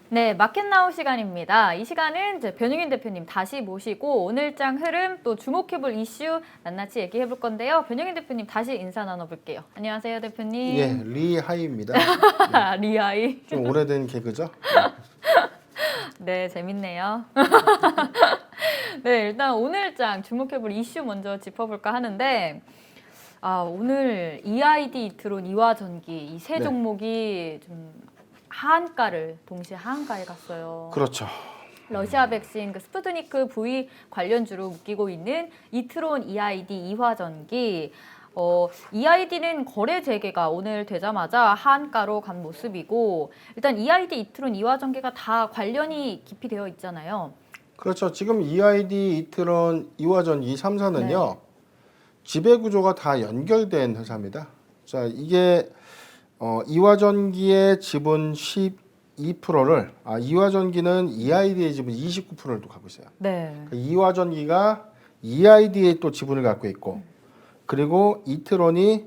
네, 마켓 나우 시간입니다. 이 시간은 이제 변용인 대표님 다시 모시고 오늘장 흐름 또 주목해볼 이슈 낱낱이 얘기해볼 건데요. 변용인 대표님 다시 인사 나눠볼게요. 안녕하세요, 대표님. 예, 리하이입니다. 리아이. 좀 오래된 개그죠? 네, 재밌네요. 네, 일단 오늘장 주목해볼 이슈 먼저 짚어볼까 하는데 오늘 EID 이트론, 이화전기 이 세 네. 종목이 좀 하한가를 동시에 하한가에 갔어요. 그렇죠. 러시아 백신 스푸트니크 V 관련주로 묶이고 있는 이트론, EID, 이화전기. EID는 거래 재개가 오늘 되자마자 하한가로 간 모습이고 일단 EID, 이트론, 이화전기가 다 관련이 깊이 되어 있잖아요. 그렇죠. 지금 EID, 이트론, 이화전 이 3사는요. 네. 지배 구조가 다 연결된 회사입니다. 자, 이게 이화전기의 지분 12%를 이화전기는 EID의 지분 29%를 또 갖고 있어요. 네. 그러니까 이화전기가 EID의 또 지분을 갖고 있고 그리고 이트론이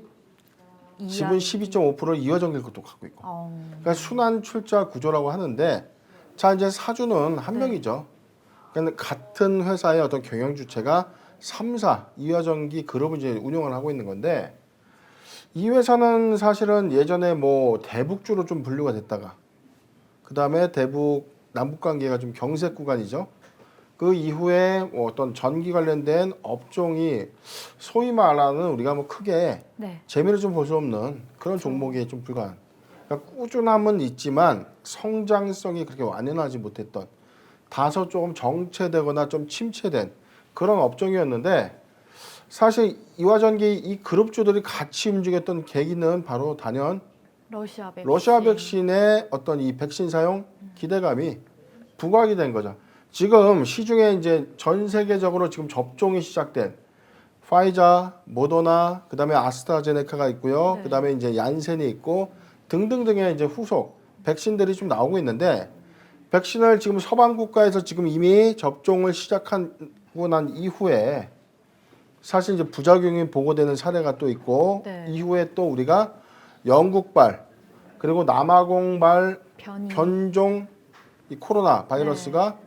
지분 12.5%를 이화전기를 또 갖고 있고. 그러니까 순환 출자 구조라고 하는데 자 이제 사주는 한 네. 명이죠. 그러니까 같은 회사의 어떤 경영 주체가 3사 이화전기 그룹을 이제 운영을 하고 있는 건데 이 회사는 사실은 예전에 뭐 대북주로 좀 분류가 됐다가 그 다음에 대북 남북 관계가 좀 경색 구간이죠. 그 이후에 뭐 어떤 전기 관련된 업종이 소위 말하는 우리가 뭐 크게 네. 재미를 좀 볼 수 없는 그런 종목에 좀 불과한. 그러니까 꾸준함은 있지만 성장성이 그렇게 완연하지 못했던 다소 조금 정체되거나 좀 침체된 그런 업종이었는데 사실 이화전기 이 그룹주들이 같이 움직였던 계기는 바로 단연 러시아 백신의 어떤 이 백신 사용 기대감이 부각이 된 거죠. 지금 시중에 이제 전 세계적으로 지금 접종이 시작된 파이자, 모더나, 그다음에 아스트라제네카가 있고요. 네. 그다음에 이제 얀센이 있고 등등등의 이제 후속 백신들이 좀 나오고 있는데 백신을 지금 서방 국가에서 지금 이미 접종을 시작하고 난 이후에 사실 이제 부작용이 보고되는 사례가 또 있고 네. 이후에 또 우리가 영국발 그리고 남아공발 변이. 변종 이 코로나 바이러스가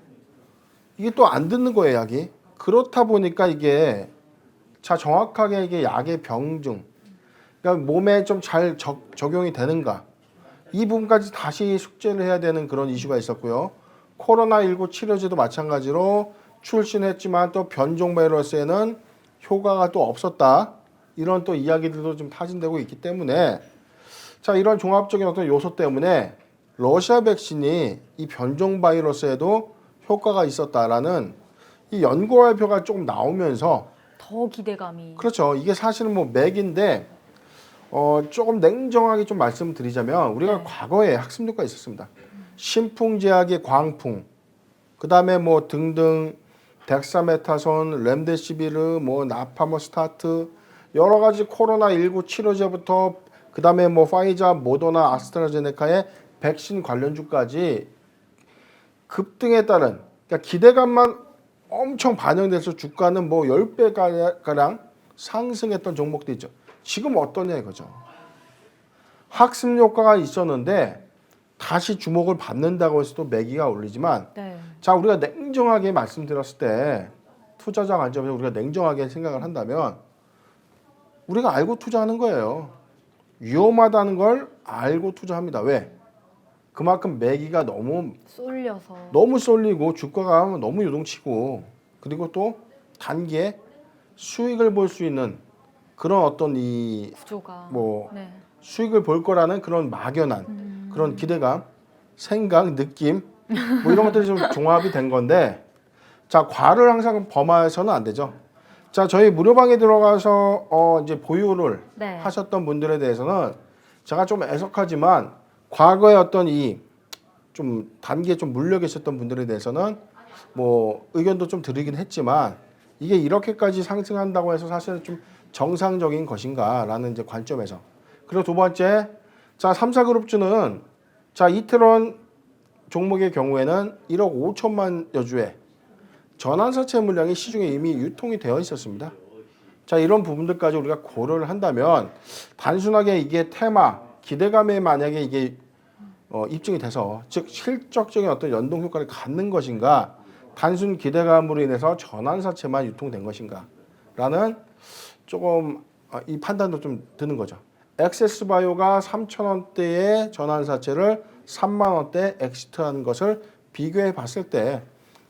이게 또 안 듣는 거예요, 약이. 그렇다 보니까 이게 자 정확하게 이게 약의 병증 그러니까 몸에 좀 잘 적용이 되는가 이 부분까지 다시 숙제를 해야 되는 그런 이슈가 있었고요. 코로나19 치료제도 마찬가지로 출신했지만 또 변종 바이러스에는 효과가 또 없었다. 이런 또 이야기들도 좀 타진되고 있기 때문에 자 이런 종합적인 어떤 요소 때문에 러시아 백신이 이 변종 바이러스에도 효과가 있었다라는 이 연구 발표가 조금 나오면서 더 기대감이. 그렇죠. 이게 사실은 뭐 맥인데 조금 냉정하게 좀 말씀드리자면 우리가 네. 과거에 학습료가 있었습니다. 신풍제약의 광풍, 그 다음에 뭐 등등 덱사메타손, 렘데시비르, 뭐 나파모스타트 여러 가지 코로나19 치료제부터 그 다음에 뭐 파이자, 모더나, 아스트라제네카의 백신 관련주까지 급등에 따른 그러니까 기대감만 엄청 반영돼서 주가는 뭐 10배 가량 상승했던 종목도 있죠. 지금 어떠냐 이거죠. 학습 효과가 있었는데 다시 주목을 받는다고 해서 또 매기가 올리지만 네. 자 우리가 냉정하게 말씀드렸을 때 투자자 관점에서 우리가 냉정하게 생각을 한다면 우리가 알고 투자하는 거예요. 위험하다는 걸 알고 투자합니다. 왜? 그만큼 매기가 쏠려서. 너무 쏠리고 주가가 너무 요동치고 그리고 또 단기에 수익을 볼 수 있는 그런 어떤 이 구조가. 뭐 네. 수익을 볼 거라는 그런 막연한 그런 기대감, 생각, 느낌 뭐 이런 것들이 좀 종합이 된 건데 자 과를 항상 범해서는 안 되죠. 자 저희 무료방에 들어가서 이제 보유를 네. 하셨던 분들에 대해서는 제가 좀 애석하지만 과거에 어떤 이 좀 단기에 좀 물려 계셨던 분들에 대해서는 뭐 의견도 좀 드리긴 했지만 이게 이렇게까지 상승한다고 해서 사실은 좀 정상적인 것인가라는 이제 관점에서 그리고 두 번째 자 3사 그룹주는 자 이트론 종목의 경우에는 1억 5천만여 주의 전환사채 물량이 시중에 이미 유통이 되어 있었습니다. 자 이런 부분들까지 우리가 고려를 한다면 단순하게 이게 테마 기대감에 만약에 이게 입증이 돼서 즉 실적적인 어떤 연동 효과를 갖는 것인가 단순 기대감으로 인해서 전환사채만 유통된 것인가라는 조금 이 판단도 좀 드는 거죠. 액세스바이오가 3,000원대의 전환사채를 3만 원대 엑시트한 것을 비교해 봤을 때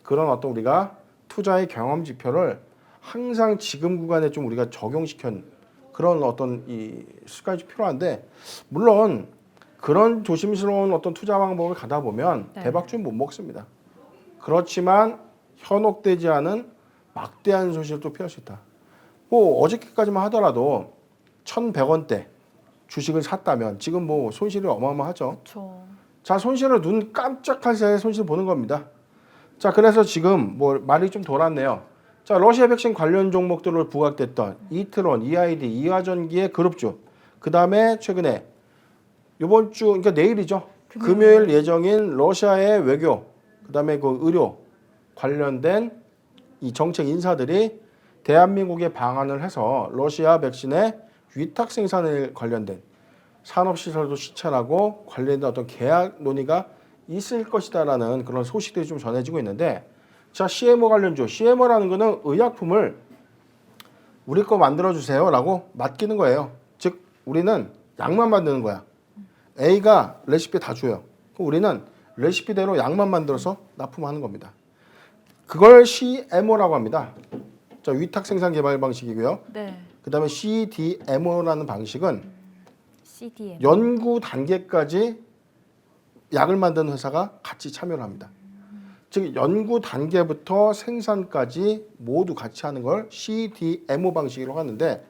그런 어떤 우리가 투자의 경험 지표를 항상 지금 구간에 좀 우리가 적용시켜 그런 어떤 이 습관이 좀 필요한데 물론 그런 조심스러운 어떤 투자 방법을 가다 보면 네. 대박주는 못 먹습니다. 그렇지만 현혹되지 않은 막대한 손실을 또 피할 수 있다. 뭐 어저께까지만 하더라도 1,100원대 주식을 샀다면 지금 뭐 손실이 어마어마하죠. 그렇죠. 자, 손실을 눈 깜짝할 새에 손실 보는 겁니다. 자, 그래서 지금 뭐 말이 좀 돌았네요. 자, 러시아 백신 관련 종목들을 부각됐던 이트론, EID, 이화전기의 그룹주. 그 다음에 최근에 이번 주, 그러니까 내일이죠. 금요일 예정인 러시아의 외교, 그 다음에 그 의료 관련된 이 정책 인사들이 대한민국에 방한을 해서 러시아 백신의 위탁 생산에 관련된 산업시설도 시찰하고 관련된 어떤 계약 논의가 있을 것이다라는 그런 소식들이 좀 전해지고 있는데 자, CMO 관련주, CMO라는 거는 의약품을 우리 거 만들어주세요라고 맡기는 거예요. 즉 우리는 약만 만드는 거야. A가 레시피 다 줘요. 그럼 우리는 레시피대로 약만 만들어서 납품하는 겁니다. 그걸 CMO라고 합니다. 자, 위탁 생산 개발 방식이고요. 네. 그 다음에 CDMO라는 방식은 CDM. 연구 단계까지 약을 만드는 회사가 같이 참여를 합니다. 즉 연구 단계부터 생산까지 모두 같이 하는 걸 CDMO 방식이라고 하는데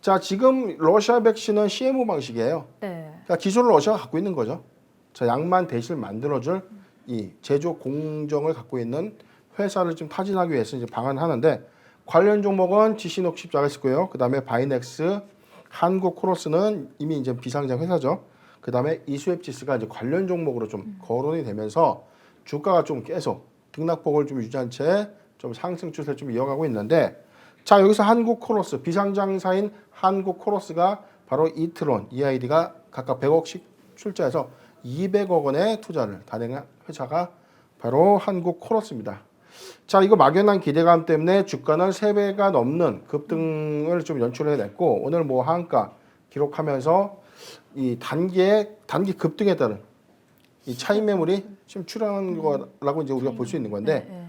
자, 지금 러시아 백신은 CMO 방식이에요. 네. 그러니까 기술을 러시아가 갖고 있는 거죠. 자, 약만 대신 만들어줄 이 제조 공정을 갖고 있는 회사를 좀 타진하기 위해서 이제 방안을 하는데 관련 종목은 GC녹십자가 있고요. 그 다음에 바이넥스, 한국코러스는 이미 이제 비상장 회사죠. 그 다음에 이수앱지스가 이제 관련 종목으로 좀 거론이 되면서 주가가 좀 계속 등락폭을 좀 유지한 채 좀 상승 추세를 좀 이어가고 있는데 자, 여기서 한국코러스 비상장사인 한국코러스가 바로 이트론, EID가 각각 100억씩 출자해서 200억 원의 투자를 단행한 회사가 바로 한국코러스입니다. 자, 이거 막연한 기대감 때문에 주가는 3배가 넘는 급등을 좀 연출해냈고 오늘 뭐 하한가 기록하면서 이 단기 급등에 따른 이 차익 매물이 지금 출현한 거라고 이제 우리가 볼 수 있는 건데 네.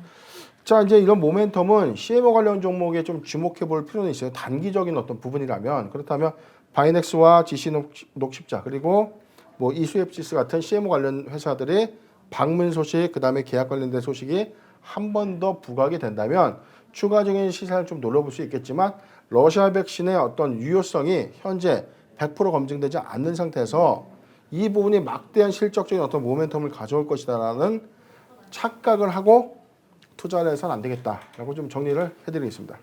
자, 이제 이런 모멘텀은 CMO 관련 종목에 좀 주목해 볼 필요는 있어요. 단기적인 어떤 부분이라면 그렇다면 바이넥스와 GC녹십자 그리고 뭐 이수앱지스 같은 CMO 관련 회사들의 방문 소식 그다음에 계약 관련된 소식이 한 번 더 부각이 된다면 추가적인 시세를 좀 노려볼 수 있겠지만 러시아 백신의 어떤 유효성이 현재 100% 검증되지 않는 상태에서 이 부분이 막대한 실적적인 어떤 모멘텀을 가져올 것이다라는 착각을 하고 투자를 해서는 안 되겠다라고 좀 정리를 해드리겠습니다.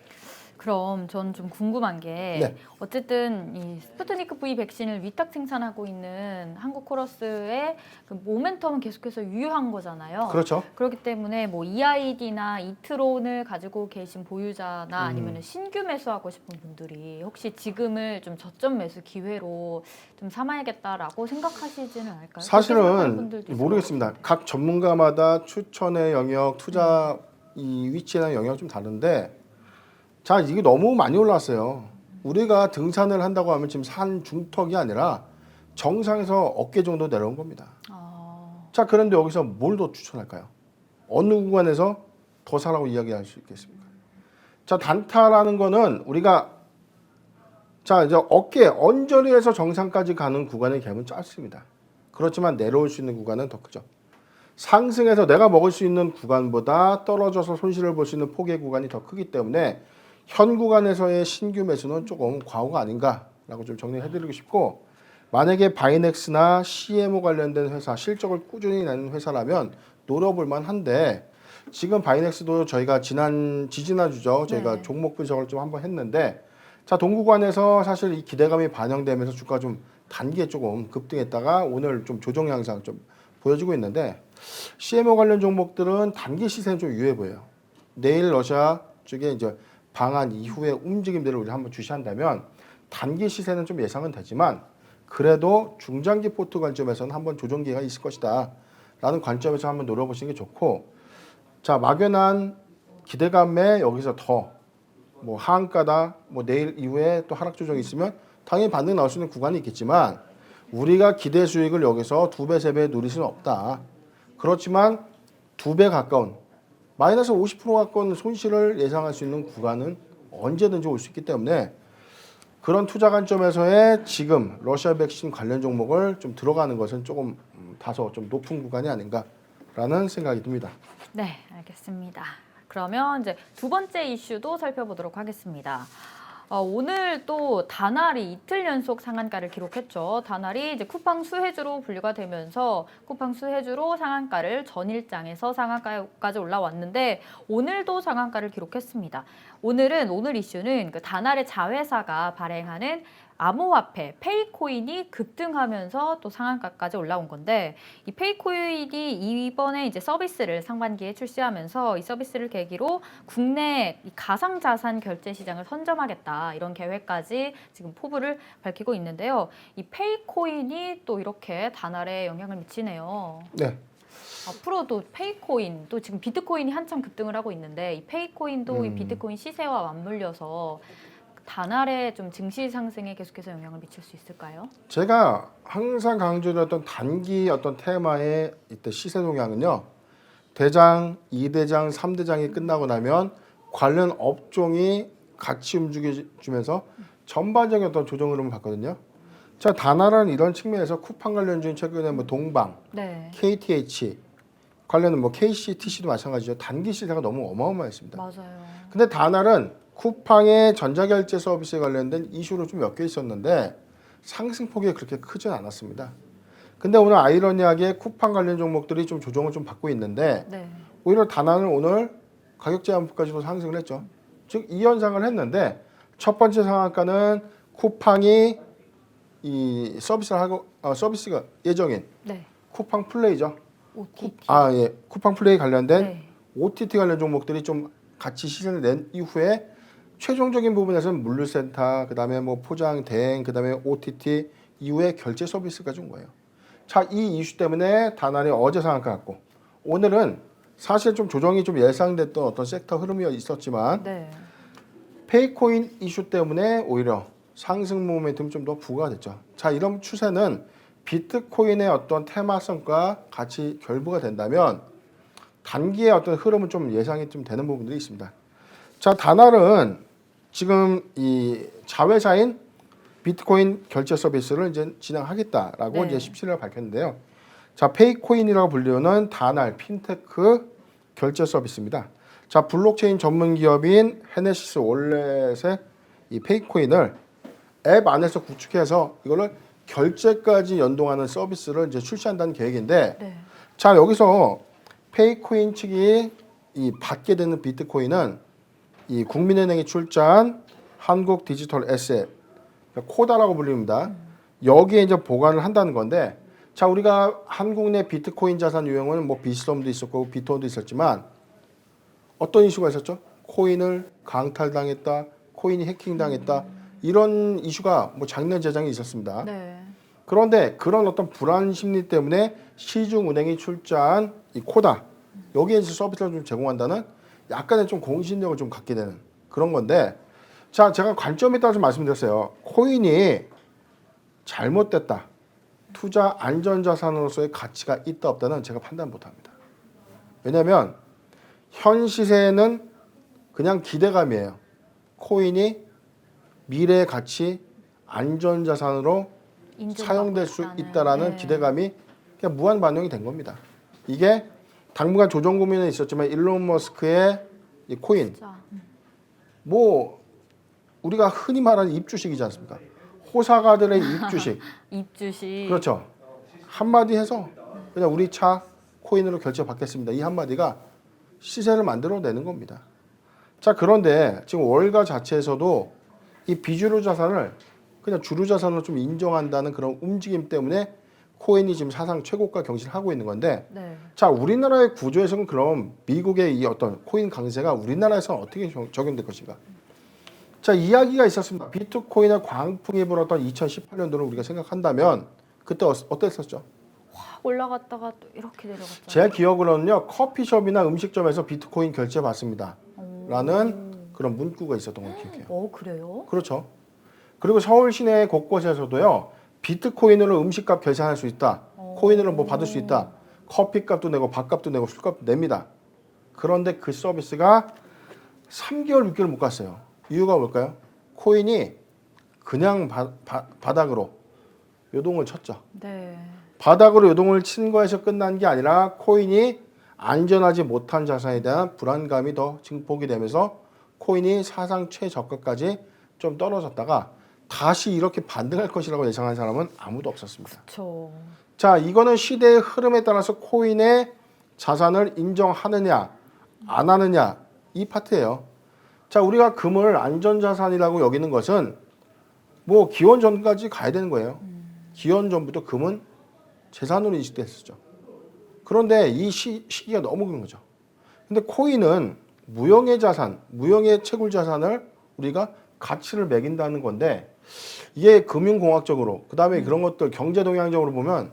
그럼 전 좀 궁금한 게 네. 어쨌든 이 스푸트니크 V 백신을 위탁 생산하고 있는 한국코러스의 그 모멘텀은 계속해서 유효한 거잖아요. 그렇죠. 그렇기 때문에 뭐 EID나 이트론을 가지고 계신 보유자나 아니면 신규 매수하고 싶은 분들이 혹시 지금을 좀 저점 매수 기회로 좀 삼아야겠다라고 생각하시지는 않을까요? 그렇게 생각하는 사실은 분들도 있을 모르겠습니다. 각 전문가마다 추천의 영역, 투자 이 위치나 영역이 좀 다른데 자, 이게 너무 많이 올랐어요. 우리가 등산을 한다고 하면 지금 산 중턱이 아니라 정상에서 어깨 정도 내려온 겁니다. 자, 그런데 여기서 뭘 더 추천할까요? 어느 구간에서 더 사라고 이야기할 수 있겠습니까? 자, 단타라는 거는 우리가 자, 이제 어깨 언저리에서 정상까지 가는 구간의 갭은 짧습니다. 그렇지만 내려올 수 있는 구간은 더 크죠. 상승해서 내가 먹을 수 있는 구간보다 떨어져서 손실을 볼 수 있는 폭의 구간이 더 크기 때문에 현 구간에서의 신규 매수는 조금 과오가 아닌가라고 좀 정리해드리고 싶고 만약에 바이넥스나 CMO 관련된 회사 실적을 꾸준히 내는 회사라면 노려볼 만한데 지금 바이넥스도 저희가 지지난주죠. 저희가 네. 종목 분석을 좀 한번 했는데 자, 동구간에서 사실 이 기대감이 반영되면서 주가 좀 단기에 조금 급등했다가 오늘 좀 조정 양상 좀 보여주고 있는데 CMO 관련 종목들은 단기 시세는 좀 유해 보여요. 내일 러시아 쪽에 이제 방한 이후의 움직임들을 우리 한번 주시한다면 단기 시세는 좀 예상은 되지만 그래도 중장기 포트 관점에서는 한번 조정기가 있을 것이다 라는 관점에서 한번 노려보시는 게 좋고, 자 막연한 기대감에 여기서 더 뭐 하한가다, 뭐 내일 이후에 또 하락 조정이 있으면 당연히 반등 나올 수 있는 구간이 있겠지만 우리가 기대 수익을 여기서 2배, 3배 누릴 수는 없다. 그렇지만 2배 가까운 마이너스 50% 가까운 손실을 예상할 수 있는 구간은 언제든지 올 수 있기 때문에 그런 투자 관점에서의 지금 러시아 백신 관련 종목을 좀 들어가는 것은 조금 다소 좀 높은 구간이 아닌가라는 생각이 듭니다. 네, 알겠습니다. 그러면 이제 두 번째 이슈도 살펴보도록 하겠습니다. 오늘 또 다날이 이틀 연속 상한가를 기록했죠. 다날이 이제 쿠팡 수혜주로 분류가 되면서 쿠팡 수혜주로 상한가를 전일장에서 상한가까지 올라왔는데 오늘도 상한가를 기록했습니다. 오늘 이슈는 그 다날의 자회사가 발행하는 암호화폐 페이코인이 급등하면서 또 상한가까지 올라온 건데, 이 페이코인이 이번에 이제 서비스를 상반기에 출시하면서 이 서비스를 계기로 국내 가상자산 결제 시장을 선점하겠다, 이런 계획까지 지금 포부를 밝히고 있는데요. 이 페이코인이 또 이렇게 다날에 영향을 미치네요. 네. 앞으로도 페이코인, 또 지금 비트코인이 한참 급등을 하고 있는데 이 페이코인도 이 비트코인 시세와 맞물려서 다날의 좀 증시 상승에 계속해서 영향을 미칠 수 있을까요? 제가 항상 강조드렸던 단기 어떤 테마의 이때 시세 동향은요, 대장, 2대장, 3대장이 끝나고 나면 관련 업종이 같이 움직여주면서 전반적인 어떤 조정 흐름을 봤거든요. 자, 다날은 이런 측면에서 쿠팡 관련주인 최근에 뭐 동방, 네. KTH 관련은 뭐 KCTC도 마찬가지죠. 단기 시세가 너무 어마어마했습니다. 맞아요. 근데 다날은 쿠팡의 전자결제 서비스에 관련된 이슈로 좀 엮여 있었는데 상승폭이 그렇게 크진 않았습니다. 근데 오늘 아이러니하게 쿠팡 관련 종목들이 좀 조정을 좀 받고 있는데 네. 오히려 다날은 오늘 가격 제한폭까지도 상승을 했죠. 즉 이 현상을 했는데 첫 번째 상한가는 쿠팡이 이 서비스를 하고 서비스가 예정인 네. 쿠팡 플레이죠. OTT. 예, 쿠팡 플레이 관련된 네. OTT 관련 종목들이 좀 같이 시세를 낸 이후에 최종적인 부분에서는 물류센터, 그다음에 뭐 포장, 대행, 그다음에 OTT 이후에 결제 서비스까지 온 거예요. 자, 이 이슈 때문에 다날이 어제 상한가 갔고 오늘은 사실 좀 조정이 좀 예상됐던 어떤 섹터 흐름이 있었지만 네. 페이코인 이슈 때문에 오히려 상승 모멘텀이 좀 더 부과가 됐죠. 자, 이런 추세는 비트코인의 어떤 테마성과 같이 결부가 된다면 단기의 어떤 흐름은 좀 예상이 좀 되는 부분들이 있습니다. 자, 다날은 지금 이 자회사인 비트코인 결제 서비스를 이제 진행하겠다라고 네. 이제 17일 밝혔는데요. 자, 페이코인이라고 불리는 다날 핀테크 결제 서비스입니다. 자, 블록체인 전문 기업인 헤네시스 월렛의 이 페이코인을 앱 안에서 구축해서 이거를 결제까지 연동하는 서비스를 이제 출시한다는 계획인데, 네. 자, 여기서 페이코인 측이 이 받게 되는 비트코인은 이 국민은행이 출자한 한국 디지털 에셋, 그러니까 코다라고 불립니다. 여기에 이제 보관을 한다는 건데, 자, 우리가 한국 내 비트코인 자산 유형은 뭐 비스톰도 있었고 비트온도 있었지만 어떤 이슈가 있었죠? 코인을 강탈당했다, 코인이 해킹당했다, 이런 이슈가 뭐 작년 재작년에 있었습니다. 네. 그런데 그런 어떤 불안 심리 때문에 시중은행이 출자한 이 코다, 여기에 이제 서비스를 좀 제공한다는 약간의 좀 공신력을 좀 갖게 되는 그런 건데, 자, 제가 관점에 따라서 말씀드렸어요. 코인이 잘못됐다, 투자 안전자산으로서의 가치가 있다 없다는 제가 판단 못합니다. 왜냐하면 현 시세는 그냥 기대감이에요. 코인이 미래의 가치 안전자산으로 사용될 수 있다라는 네. 기대감이 그냥 무한 반영이 된 겁니다. 이게 당분간 조정 고민은 있었지만 일론 머스크의 이 코인, 진짜. 뭐 우리가 흔히 말하는 입주식이지 않습니까? 호사가들의 입주식. 입주식. 그렇죠. 한마디 해서 그냥 우리 차 코인으로 결제 받겠습니다. 이 한마디가 시세를 만들어내는 겁니다. 자, 그런데 지금 월가 자체에서도 이 비주류 자산을 그냥 주류 자산으로 좀 인정한다는 그런 움직임 때문에 코인이 지금 사상 최고가 경신을 하고 있는 건데, 네. 자, 우리나라의 구조에서는 그럼 미국의 이 어떤 코인 강세가 우리나라에서는 어떻게 적용될 것인가? 자, 이야기가 있었습니다. 비트코인의 광풍이 불었던 2018년도를 우리가 생각한다면 그때 어땠었죠? 확 올라갔다가 또 이렇게 내려갔죠. 제 기억으로는요. 커피숍이나 음식점에서 비트코인 결제 받습니다. 라는 그런 문구가 있었던 걸 기억해요. 그래요? 그렇죠. 그리고 서울 시내 곳곳에서도요. 비트코인으로 음식값 계산할 수 있다. 코인으로 뭐 받을 수 있다. 커피값도 내고 밥값도 내고 술값도 냅니다. 그런데 그 서비스가 3개월, 6개월 못 갔어요. 이유가 뭘까요? 코인이 그냥 바닥으로 요동을 쳤죠. 네. 바닥으로 요동을 친 거에서 끝난 게 아니라 코인이 안전하지 못한 자산에 대한 불안감이 더 증폭이 되면서 코인이 사상 최저가까지 좀 떨어졌다가 다시 이렇게 반등할 것이라고 예상한 사람은 아무도 없었습니다. 그렇죠. 자, 이거는 시대의 흐름에 따라서 코인의 자산을 인정하느냐 안 하느냐 이 파트예요. 자, 우리가 금을 안전자산이라고 여기는 것은 뭐 기원 전까지 가야 되는 거예요. 기원 전부터 금은 재산으로 인식됐었죠. 그런데 이 시기가 너무 그런 거죠. 근데 코인은 무형의 자산, 무형의 채굴 자산을 우리가 가치를 매긴다는 건데 이게 금융공학적으로 그다음에 그런 것들 경제동향적으로 보면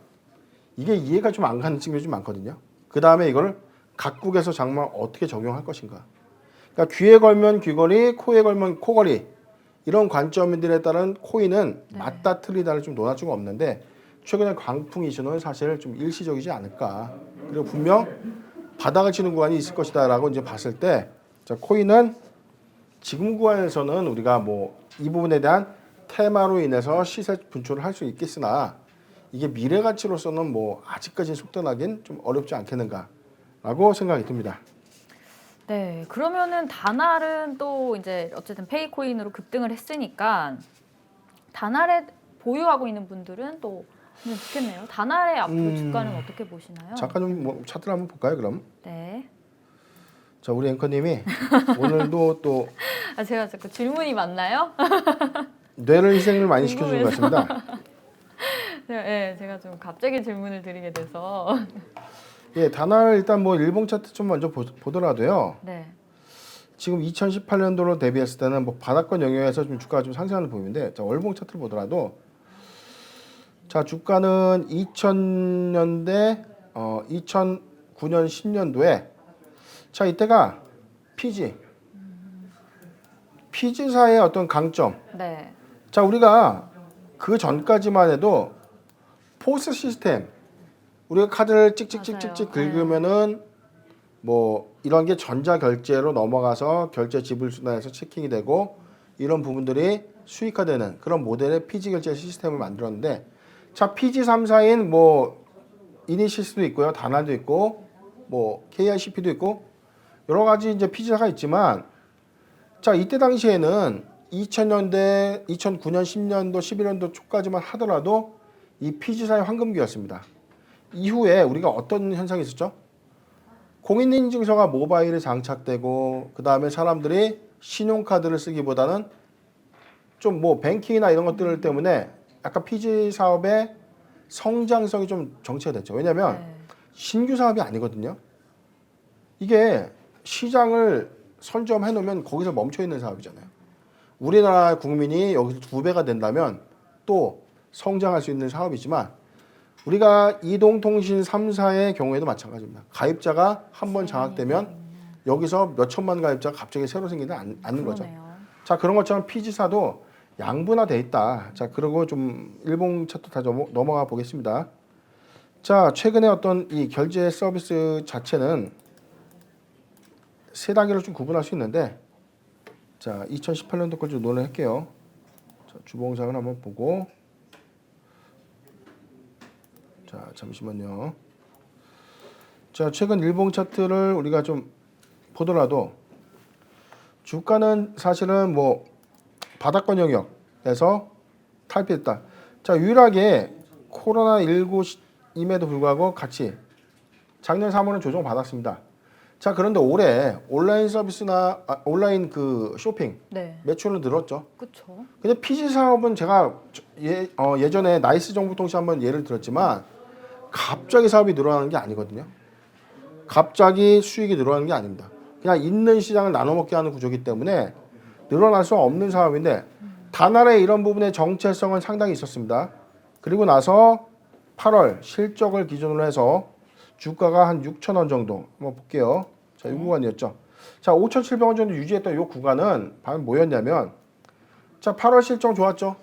이게 이해가 좀 안 가는 측면이 좀 많거든요. 그다음에 이걸 각국에서 정말 어떻게 적용할 것인가. 그러니까 귀에 걸면 귀걸이, 코에 걸면 코걸이 이런 관점들에 따른 코인은 맞다 틀리다를 좀 논할 수가 없는데 최근에 광풍 이슈는 사실 좀 일시적이지 않을까. 그리고 분명 바닥을 치는 구간이 있을 것이다라고 이제 봤을 때 자, 코인은 지금 구간에서는 우리가 뭐 이 부분에 대한 테마로 인해서 시세 분출을 할 수 있겠으나 이게 미래 가치로서는 뭐 아직까지는 속단하긴 좀 어렵지 않겠는가라고 생각이 듭니다. 네, 그러면은 다날은 또 이제 어쨌든 페이코인으로 급등을 했으니까 다날에 보유하고 있는 분들은 또 좋겠네요. 다날의 앞으로 주가는 어떻게 보시나요? 잠깐 좀 뭐 차트를 한번 볼까요, 그럼? 네. 자, 우리 앵커님이 오늘도 또 제가 자꾸 질문이 많나요? 뇌를 희생을 많이 시켜주는 것 같습니다. 네, 제가 좀 갑자기 질문을 드리게 돼서. 예, 다날 일단 뭐 일봉 차트 좀 먼저 보더라도요. 네. 지금 2018년도로 대비했을 때는 뭐 바닥권 영역에서 좀 주가가 좀 상승하는 보이는데, 자, 월봉 차트를 보더라도 자, 주가는 2000년대 2009년 10년도에 자, 이때가 피지사의 어떤 강점. 네. 자, 우리가 그 전까지만 해도 포스 시스템 우리가 카드를 찍찍찍찍찍 맞아요. 긁으면은 뭐 이런 게 전자 결제로 넘어가서 결제 지불 순환에서 체킹이 되고 이런 부분들이 수익화되는 그런 모델의 피지 결제 시스템을 만들었는데 자, 피지 3사인 뭐 이니시스도 있고요. 다날도 있고 뭐 KICP도 있고 여러 가지 이제 피지사가 있지만 자, 이때 당시에는 2000년대 2009년 10년도 11년도 초까지만 하더라도 이 피지사의 황금기였습니다. 이후에 우리가 어떤 현상이 있었죠? 공인인증서가 모바일에 장착되고 그 다음에 사람들이 신용카드를 쓰기보다는 좀 뭐 뱅킹이나 이런 것들 때문에 약간 피지 사업의 성장성이 좀 정체가 됐죠. 왜냐하면 신규 사업이 아니거든요. 이게 시장을 선점해 놓으면 거기서 멈춰 있는 사업이잖아요. 우리나라 국민이 여기서 2배가 된다면 또 성장할 수 있는 사업이지만 우리가 이동통신 3사의 경우에도 마찬가지입니다. 가입자가 한 번 장악되면 여기서 몇 천만 가입자가 갑자기 새로 생기는 않는 거죠. 자, 그런 것처럼 피지사도 양분화돼 있다. 자, 그리고 좀 일봉 차트 다 넘어가 보겠습니다. 자, 최근에 어떤 이 결제 서비스 자체는 세 단계로 좀 구분할 수 있는데 자, 2018년도 걸 좀 논의할게요. 자, 주봉상을 한번 보고 자, 잠시만요. 자, 최근 일봉 차트를 우리가 좀 보더라도 주가는 사실은 뭐 바닥권 영역에서 탈피했다. 자, 유일하게 코로나19임에도 불구하고 같이 작년 3월은 조정 받았습니다. 자, 그런데 올해 온라인 서비스나 온라인 그 쇼핑 매출은 늘었죠. 그렇죠. 근데 피지 사업은 제가 예전에 나이스 정보통신 한번 예를 들었지만 갑자기 사업이 늘어나는 게 아니거든요. 갑자기 수익이 늘어나는 게 아닙니다. 그냥 있는 시장을 나눠 먹게 하는 구조이기 때문에 늘어날 수 없는 상황인데 단할에 이런 부분의 정체성은 상당히 있었습니다. 그리고 나서 8월 실적을 기준으로 해서 주가가 한 6,000원 정도 한번 볼게요. 자, 이 구간이었죠. 자, 5,700원 정도 유지했던 이 구간은 방금 뭐였냐면 자, 8월 실적 좋았죠.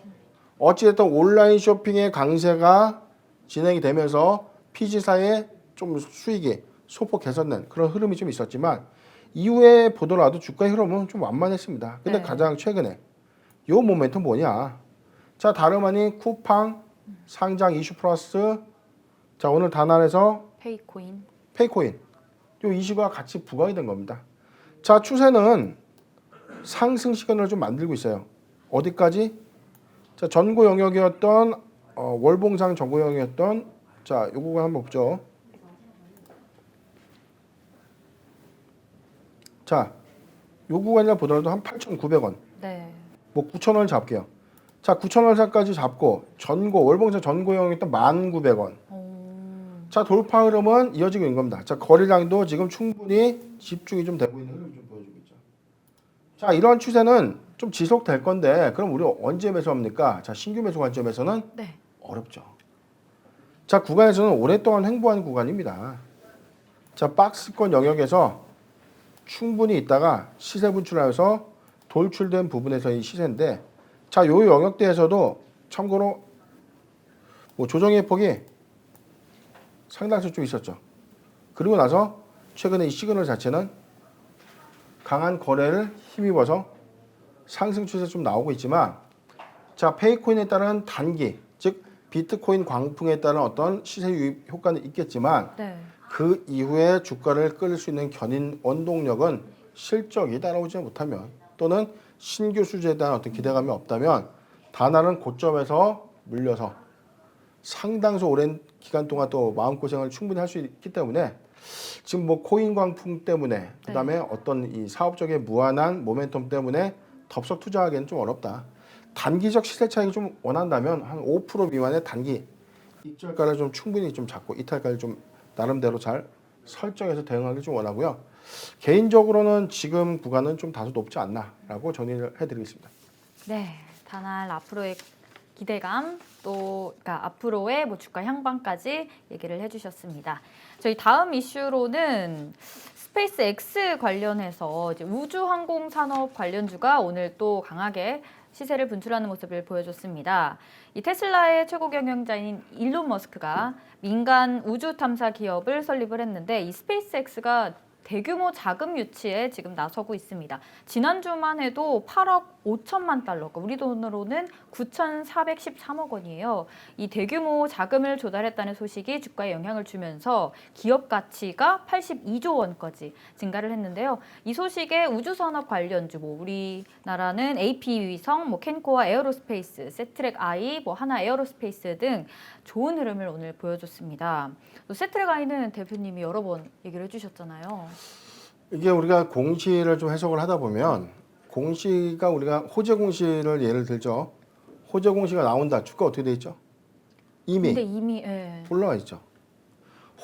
어찌됐든 온라인 쇼핑의 강세가 진행이 되면서 PG사의 좀 수익이 소폭 개선된 그런 흐름이 좀 있었지만 이후에 보더라도 주가의 흐름은 좀 완만했습니다. 근데 네. 가장 최근에 요 모멘텀 뭐냐? 자, 다름 아닌 쿠팡 상장 이슈 플러스 자, 오늘 단안에서 페이코인. 페이코인 요 이슈가 같이 부각이 된 겁니다. 자, 추세는 상승 시그널을 좀 만들고 있어요. 어디까지? 자, 전고 영역이었던 월봉상 전고 영역이었던 자, 요거 한번 보죠. 자, 요 구간이라 보더라도 한 8,900원. 네. 뭐 9,000원을 잡게요. 자, 9,000원까지 잡고 전고 월봉상 전고 영역이었던 1,900원. 자, 돌파 흐름은 이어지고 있는 겁니다. 자, 거래량도 지금 충분히 집중이 좀 되고 있는 흐름을 좀 보여주고 있죠. 자, 이런 추세는 좀 지속될 건데 그럼 우리 언제 매수합니까? 자, 신규 매수 관점에서는 네. 어렵죠. 자, 구간에서는 오랫동안 횡보한 구간입니다. 자, 박스권 영역에서 충분히 있다가 시세 분출하여서 돌출된 부분에서의 시세인데 자, 요 영역대에서도 참고로 뭐 조정의 폭이 상당수 좀 있었죠. 그리고 나서 최근에 이 시그널 자체는 강한 거래를 힘입어서 상승 추세 좀 나오고 있지만 자, 페이코인에 따른 단기 즉 비트코인 광풍에 따른 어떤 시세 유입 효과는 있겠지만 네. 그 이후에 주가를 끌 수 있는 견인 원동력은 실적이 따라오지 못하면 또는 신규 수주에 대한 어떤 기대감이 없다면 단할은 고점에서 물려서 상당수 오랜 기간 동안 또 마음고생을 충분히 할 수 있기 때문에 지금 뭐 코인 광풍 때문에 그다음에 어떤 이 사업적인 무한한 모멘텀 때문에 덥석 투자하기는 좀 어렵다. 단기적 시세 차익이 좀 원한다면 한 5% 미만의 단기 익절가를 좀 충분히 좀 잡고 이탈가를 좀 나름대로 잘 설정해서 대응하기 좀 원하고요. 개인적으로는 지금 구간은 좀 다소 높지 않나라고 정리를 해드리겠습니다. 네. 단할 앞으로의 기대감 또 그러니까 앞으로의 뭐 주가 향방까지 얘기를 해주셨습니다. 저희 다음 이슈로는 스페이스 X 관련해서 이제 우주항공 산업 관련주가 오늘 또 강하게 시세를 분출하는 모습을 보여줬습니다. 이 테슬라의 최고 경영자인 일론 머스크가 민간 우주 탐사 기업을 설립을 했는데 이 스페이스 X가 대규모 자금 유치에 지금 나서고 있습니다. 지난주만 해도 8억 5천만 달러, 우리 돈으로는 9,413억 원이에요. 이 대규모 자금을 조달했다는 소식이 주가에 영향을 주면서 기업 가치가 82조 원까지 증가를 했는데요. 이 소식에 우주산업 관련주, 뭐 우리나라는 AP 위성, 뭐 캔코아 에어로스페이스, 세트렉 I, 뭐 하나 에어로스페이스 등 좋은 흐름을 오늘 보여줬습니다. 또 세트렉 I는 대표님이 여러 번 얘기를 해주셨잖아요. 이게 우리가 공시를 좀 해석을 하다 보면 공시가 우리가 호재 공시를 예를 들죠. 호재 공시가 나온다. 주가 어떻게 돼 있죠? 근데 이미 이미 올라가 있죠.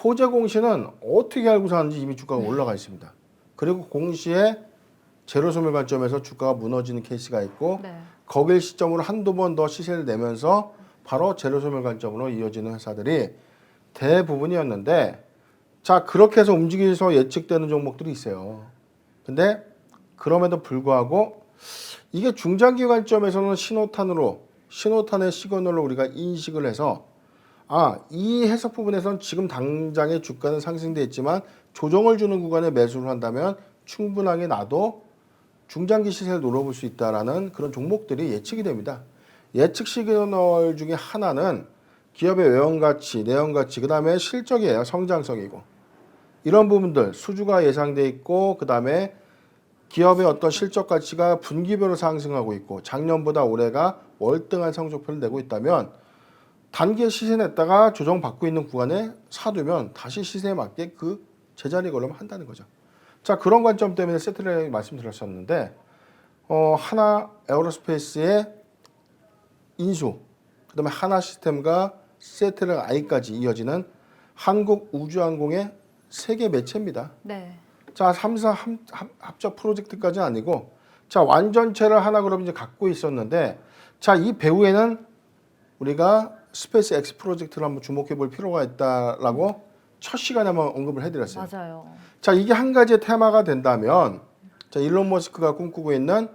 호재 공시는 어떻게 알고 사는지 이미 주가가 올라가 있습니다. 그리고 공시에 제로 소멸 관점에서 주가가 무너지는 케이스가 있고 네. 거길 시점으로 한두 번 더 시세를 내면서 바로 제로 소멸 관점으로 이어지는 회사들이 대부분이었는데 자, 그렇게 해서 움직여서 예측되는 종목들이 있어요. 근데 그럼에도 불구하고 이게 중장기 관점에서는 신호탄의 시그널로 우리가 인식을 해서 이 해석 부분에서는 지금 당장의 주가는 상승돼 있지만 조정을 주는 구간에 매수를 한다면 충분하게 나도 중장기 시세를 노려볼 수 있다라는 그런 종목들이 예측이 됩니다. 예측 시그널 중에 하나는 기업의 외형 가치, 내형 가치, 그 다음에 실적이에요. 성장성이고. 이런 부분들, 수주가 예상돼 있고, 그 다음에 기업의 어떤 실적 가치가 분기별로 상승하고 있고, 작년보다 올해가 월등한 성적표를 내고 있다면, 단기에 시세 냈다가 조정받고 있는 구간에 사두면 다시 시세에 맞게 그 제자리 걸음을 한다는 거죠. 자, 그런 관점 때문에 세트랙 말씀드렸었는데, 하나 에어로스페이스의 인수, 그 다음에 하나 시스템과 세트랙 I까지 이어지는 한국 우주항공의 세계 매체입니다. 네. 자, 3사 합작 프로젝트까지는 아니고 자, 완전체를 하나그룹이 이제 갖고 있었는데, 자, 이 배후에는 우리가 스페이스 X 프로젝트를 한번 주목해 볼 필요가 있다라고 첫 시간에 한번 언급을 해드렸어요. 맞아요. 자, 이게 한 가지의 테마가 된다면, 자, 일론 머스크가 꿈꾸고 있는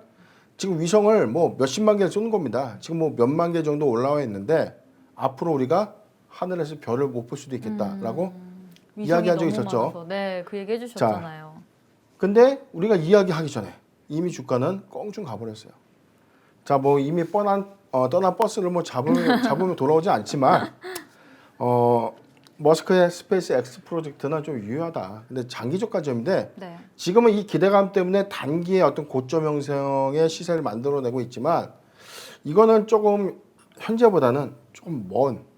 지금 위성을 뭐 몇십만 개를 쏘는 겁니다. 지금 뭐 몇만 개 정도 올라와 있는데 앞으로 우리가 하늘에서 별을 못 볼 수도 있겠다라고 이야기한 적이 있었죠. 많아서. 네, 그 얘기 해주셨잖아요. 근데 우리가 이야기하기 전에 이미 주가는 껑충 가버렸어요. 자, 뭐 이미 떠난 버스를 뭐 잡으면 돌아오지 않지만 머스크의 스페이스 X 프로젝트는 좀 유효하다. 근데 장기적 관점인데 네. 지금은 이 기대감 때문에 단기의 어떤 고점 형성의 시세를 만들어내고 있지만 이거는 조금 현재보다는 조금 먼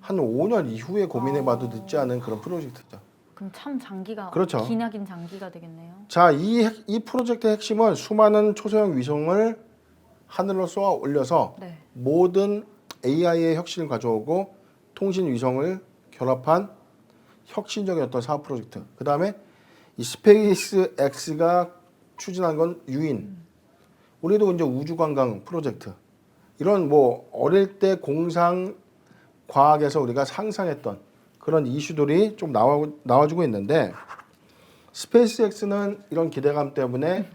한 5년 이후에 고민해봐도 늦지 않은 그런 프로젝트죠. 그럼 참 장기가 그렇죠. 기나긴 장기가 되겠네요. 자, 이 프로젝트의 핵심은 수많은 초소형 위성을 하늘로 쏘아 올려서 네. 모든 AI의 혁신을 가져오고 통신 위성을 결합한 혁신적인 어떤 사업 프로젝트. 그 다음에 이 스페이스 X가 추진한 건 유인. 우리도 이제 우주 관광 프로젝트. 이런 뭐 어릴 때 공상 과학에서 우리가 상상했던 그런 이슈들이 좀 나와주고 있는데 스페이스 X는 이런 기대감 때문에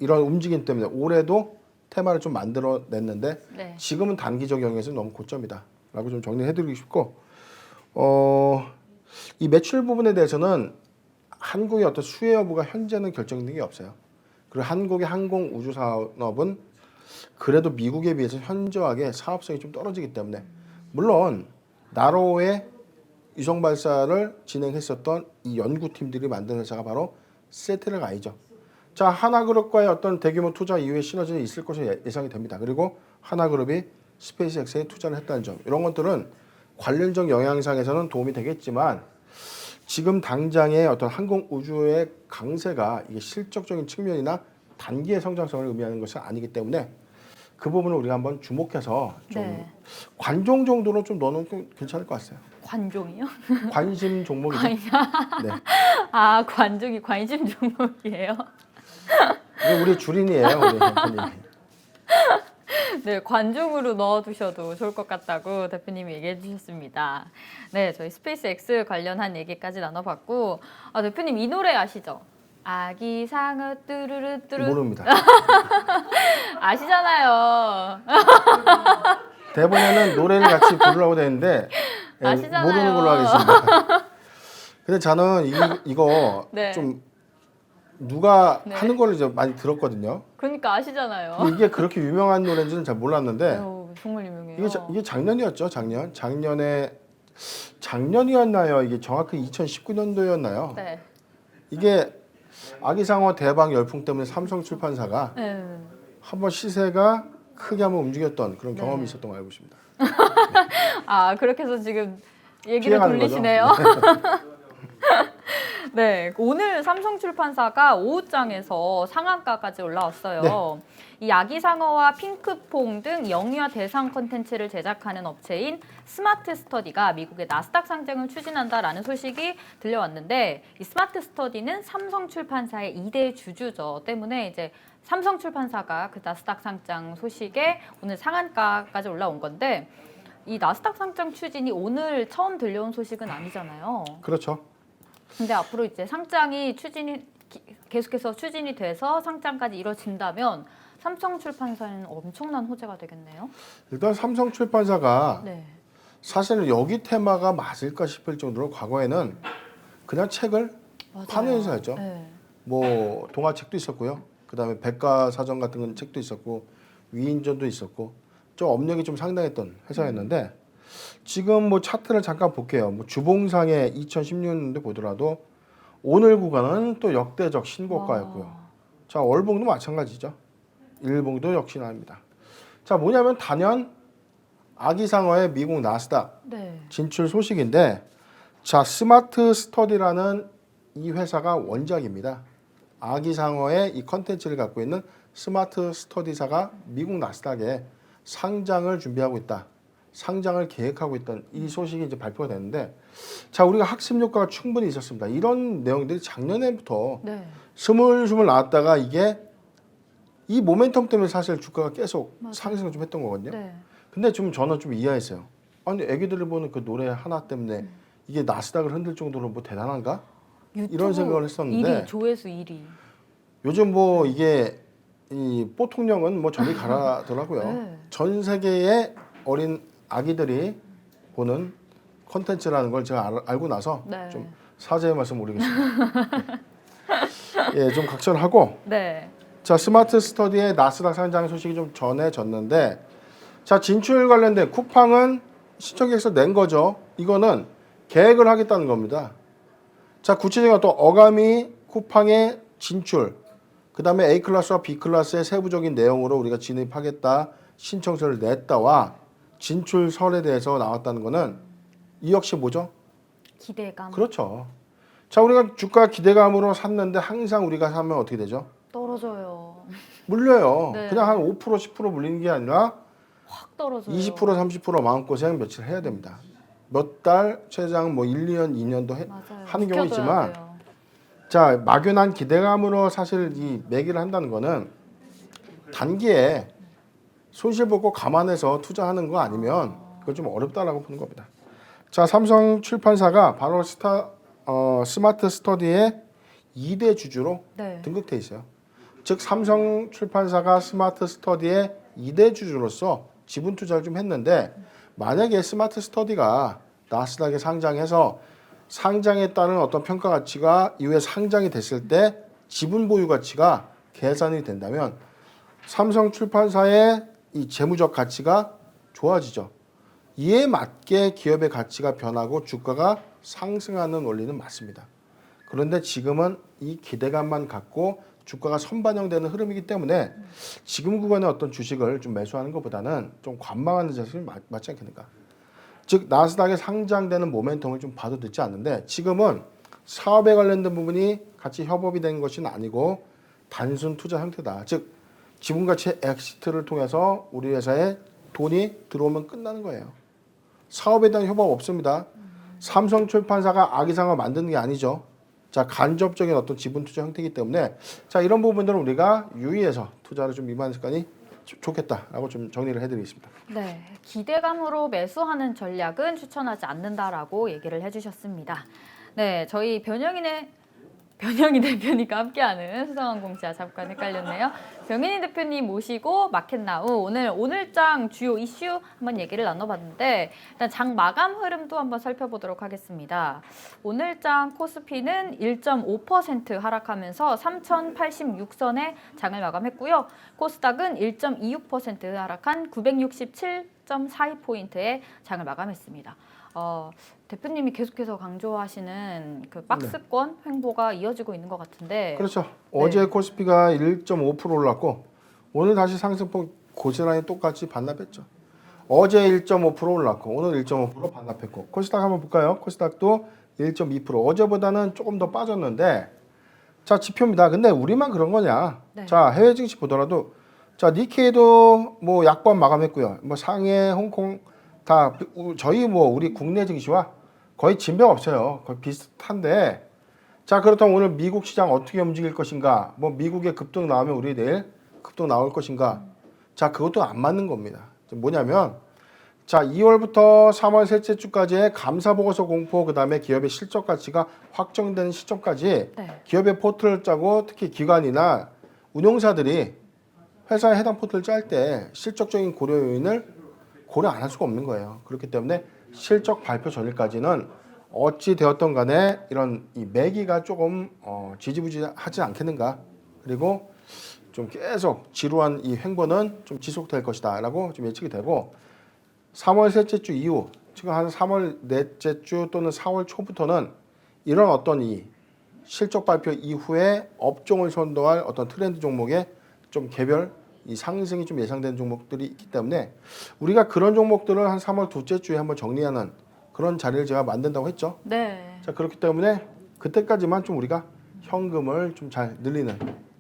이런 움직임 때문에 올해도 테마를 좀 만들어냈는데 네. 지금은 단기적 영역에서 너무 고점이다라고 좀 정리해드리고 싶고 이 매출 부분에 대해서는 한국의 어떤 수혜 여부가 현재는 결정된 게 없어요. 그리고 한국의 항공 우주 산업은 그래도 미국에 비해서 현저하게 사업성이 좀 떨어지기 때문에 물론 나로의 위성 발사를 진행했었던 이 연구팀들이 만든 회사가 바로 세테르가이죠. 자, 하나그룹과의 어떤 대규모 투자 이후에 시너지는 있을 것으로 예상이 됩니다. 그리고 하나그룹이 스페이스X에 투자를 했다는 점, 이런 것들은 관련적 영향상에서는 도움이 되겠지만 지금 당장의 어떤 항공 우주의 강세가 이게 실적적인 측면이나 단기의 성장성을 의미하는 것은 아니기 때문에 그 부분을 우리가 한번 주목해서 좀 네. 관종 정도로 좀 넣어놓으면 괜찮을 것 같아요. 관종이요? 관심 종목이죠. 네. 아, 관종이 관심 종목이에요? 이게 우리 주린이에요, 우리 대표님. 네, 관중으로 넣어두셔도 좋을 것 같다고 대표님이 얘기해 주셨습니다. 네, 저희 스페이스 X 관련한 얘기까지 나눠봤고, 대표님 이 노래 아시죠? 아기상어 뚜루루 뚜루. 모릅니다. 아시잖아요. 대본에는 노래를 같이 부르라고 되어 있는데 아시잖아요. 모르는 걸로 하겠습니다. 근데 저는 이거 네. 좀 누가 네. 하는 걸 이제 많이 들었거든요. 그러니까 아시잖아요. 근데 이게 그렇게 유명한 노래인지는 잘 몰랐는데 정말 유명해요. 이게 작년이었죠. 작년이었나요? 이게 정확히 2019년도였나요? 네. 이게 아기상어 대박 열풍 때문에 삼성 출판사가 네. 한번 시세가 크게 한번 움직였던 그런 경험이 네. 있었던 걸 알고 있습니다. 아, 그렇게 해서 지금 얘기를 피해가는 돌리시네요. 거죠. 네, 오늘 삼성출판사가 오후장에서 상한가까지 올라왔어요. 네. 이 아기상어와 핑크퐁 등 영유아 대상 콘텐츠를 제작하는 업체인 스마트 스터디가 미국의 나스닥 상장을 추진한다라는 소식이 들려왔는데 이 스마트 스터디는 삼성출판사의 2대 주주죠. 때문에 이제 삼성출판사가 그 나스닥 상장 소식에 오늘 상한가까지 올라온 건데 이 나스닥 상장 추진이 오늘 처음 들려온 소식은 아니잖아요. 그렇죠. 근데 앞으로 이제 상장이 계속해서 추진이 돼서 상장까지 이뤄진다면 삼성출판사는 엄청난 호재가 되겠네요. 일단 삼성 출판사가 네. 사실은 여기 테마가 맞을까 싶을 정도로 과거에는 그냥 책을 맞아요. 파는 회사였죠. 네. 뭐 동화책도 있었고요. 그다음에 백과사전 같은 책도 있었고 위인전도 있었고 좀 업력이 좀 상당했던 회사였는데 지금 뭐 차트를 잠깐 볼게요. 뭐 주봉상의 2016년도 보더라도 오늘 구간은 또 역대적 신고가였고요. 자, 월봉도 마찬가지죠. 일봉도 역시나입니다. 자, 뭐냐면 단연 아기상어의 미국 나스닥 네. 진출 소식인데 자, 스마트 스터디라는 이 회사가 원작입니다. 아기상어의 이 컨텐츠를 갖고 있는 스마트 스터디사가 미국 나스닥에 상장을 준비하고 있다. 상장을 계획하고 있던 이 소식이 이제 발표가 됐는데 자, 우리가 학습 효과가 충분히 있었습니다. 이런 내용들이 작년에부터 네. 스물스물 나왔다가 이게 이 모멘텀 때문에 사실 주가가 계속 맞아요. 상승을 좀 했던 거거든요. 네. 근데 좀 저는 좀 이해했어요. 아니 애기들이 보는 그 노래 하나 때문에 이게 나스닥을 흔들 정도로 뭐 대단한가? 이런 생각을 했었는데 1위, 조회수 1위. 요즘 뭐 이게 이 보통령은 뭐 저리 가라더라고요. 네. 전 세계의 어린 아기들이 보는 콘텐츠라는 걸 제가 알고 나서 네. 좀 사죄의 말씀 올리겠습니다. 예, 좀 각설하고 네. 자 스마트 스터디의 나스닥 상장 소식이 좀 전해졌는데 자 진출 관련된 쿠팡은 신청계획서 낸 거죠. 이거는 계획을 하겠다는 겁니다. 자 구체적인 어떤 어감이 쿠팡의 진출 그 다음에 A클래스와 B클래스의 세부적인 내용으로 우리가 진입하겠다 신청서를 냈다와 진출설에 대해서 나왔다는 거는 이 역시 뭐죠? 기대감. 그렇죠. 자 우리가 주가 기대감으로 샀는데 항상 우리가 사면 어떻게 되죠? 떨어져요. 물려요. 네. 그냥 한 5% 10% 물리는 게 아니라 확 떨어져요. 20% 30% 마음고생 며칠 해야 됩니다. 몇 달 최장 뭐 1년 2년도 맞아요. 하는 경우 지켜줘야 있지만 돼요. 자 막연한 기대감으로 사실 이 매기를 한다는 거는 단기에 손실 보고 감안해서 투자하는 거 아니면 그건 좀 어렵다라고 보는 겁니다. 자 삼성 출판사가 바로 스마트 스터디의 2대 주주로 네. 등극돼 있어요. 즉 삼성 출판사가 스마트 스터디의 2대 주주로서 지분 투자를 좀 했는데 만약에 스마트 스터디가 나스닥에 상장해서 상장에 따른 어떤 평가 가치가 이후에 상장이 됐을 때 지분 보유 가치가 계산이 된다면 삼성 출판사의 이 재무적 가치가 좋아지죠. 이에 맞게 기업의 가치가 변하고 주가가 상승하는 원리는 맞습니다. 그런데 지금은 이 기대감만 갖고 주가가 선반영되는 흐름이기 때문에 지금 구간의 어떤 주식을 좀 매수하는 것보다는 좀 관망하는 자세가 맞지 않겠는가. 즉 나스닥에 상장되는 모멘텀을 좀 봐도 늦지 않는데 지금은 사업에 관련된 부분이 같이 협업이 된 것은 아니고 단순 투자 형태다. 즉 지분가치 엑시트를 통해서 우리 회사에 돈이 들어오면 끝나는 거예요. 사업에 대한 협업 없습니다. 삼성 출판사가 아기상을 만드는 게 아니죠. 자 간접적인 어떤 지분 투자 형태이기 때문에 자 이런 부분들은 우리가 유의해서 투자를 좀 임하는 습관이 좋겠다라고 좀 정리를 해드리겠습니다. 네, 기대감으로 매수하는 전략은 추천하지 않는다라고 얘기를 해주셨습니다. 네, 저희 변영희 대표님과 함께하는 수성항공지하 잠깐 헷갈렸네요. 변영희 대표님 모시고 마켓나우 오늘장 주요 이슈 한번 얘기를 나눠봤는데 일단 장 마감 흐름도 한번 살펴보도록 하겠습니다. 오늘장 코스피는 1.5% 하락하면서 3,086선에 장을 마감했고요. 코스닥은 1.26% 하락한 967.42포인트에 장을 마감했습니다. 대표님이 계속해서 강조하시는 그 박스권 횡보가 이어지고 있는 것 같은데 그렇죠. 어제 코스피가 1.5% 올랐고 오늘 다시 상승폭 고스란히 똑같이 반납했죠. 어제 1.5% 올랐고 오늘 1.5% 반납했고 코스닥 한번 볼까요? 코스닥도 1.2% 어제보다는 조금 더 빠졌는데 자 지표입니다. 근데 우리만 그런 거냐? 네. 자 해외 증시 보더라도 자 니케이도 뭐 약관 마감했고요. 뭐 상해, 홍콩 다 저희 뭐 우리 국내 증시와 거의 진변 없어요. 거의 비슷한데 자 그렇다면 오늘 미국 시장 어떻게 움직일 것인가? 뭐 미국의 급등 나오면 우리 내일 급등 나올 것인가? 자 그것도 안 맞는 겁니다. 뭐냐면 자 2월부터 3월 셋째 주까지의 감사 보고서 공포 그다음에 기업의 실적 가치가 확정되는 시점까지 네. 기업의 포트를 짜고 특히 기관이나 운용사들이 회사에 해당 포트를 짤 때 실적적인 고려 요인을 고려 안 할 수가 없는 거예요. 그렇기 때문에 실적 발표 전일까지는 어찌 되었던 간에 이런 이 매기가 조금 지지부진하지 않겠는가. 그리고 좀 계속 지루한 이 횡보는 좀 지속될 것이다라고 좀 예측이 되고 3월 셋째 주 이후 지금 한 3월 넷째 주 또는 4월 초부터는 이런 어떤 이 실적 발표 이후에 업종을 선도할 어떤 트렌드 종목에 좀 개별 이 상승이 좀 예상되는 종목들이 있기 때문에 우리가 그런 종목들을 한 3월 둘째 주에 한번 정리하는 그런 자리를 제가 만든다고 했죠. 네. 자 그렇기 때문에 그때까지만 좀 우리가 현금을 좀 잘 늘리는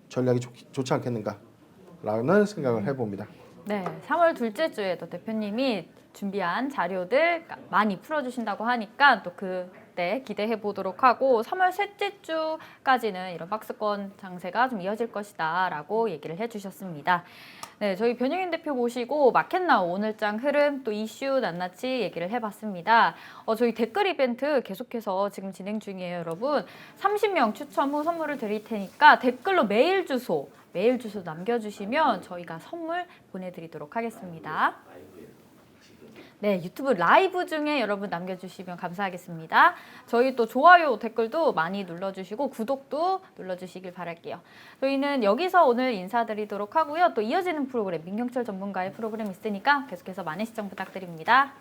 전략이 좋지 않겠는가라는 생각을 해봅니다. 네, 3월 둘째 주에도 대표님이 준비한 자료들 많이 풀어주신다고 하니까 또 그 때 기대해 보도록 하고 3월 셋째 주까지는 이런 박스권 장세가 좀 이어질 것이다 라고 얘기를 해주셨습니다. 네, 저희 변영인 대표 모시고 마켓나우 오늘장 흐름 또 이슈 낱낱이 얘기를 해봤습니다. 저희 댓글 이벤트 계속해서 지금 진행 중이에요, 여러분. 30명 추첨 후 선물을 드릴 테니까 댓글로 메일 주소 남겨주시면 저희가 선물 보내드리도록 하겠습니다. 네, 유튜브 라이브 중에 여러분 남겨주시면 감사하겠습니다. 저희 또 좋아요 댓글도 많이 눌러주시고 구독도 눌러주시길 바랄게요. 저희는 여기서 오늘 인사드리도록 하고요. 또 이어지는 프로그램 민경철 전문가의 프로그램 있으니까 계속해서 많은 시청 부탁드립니다.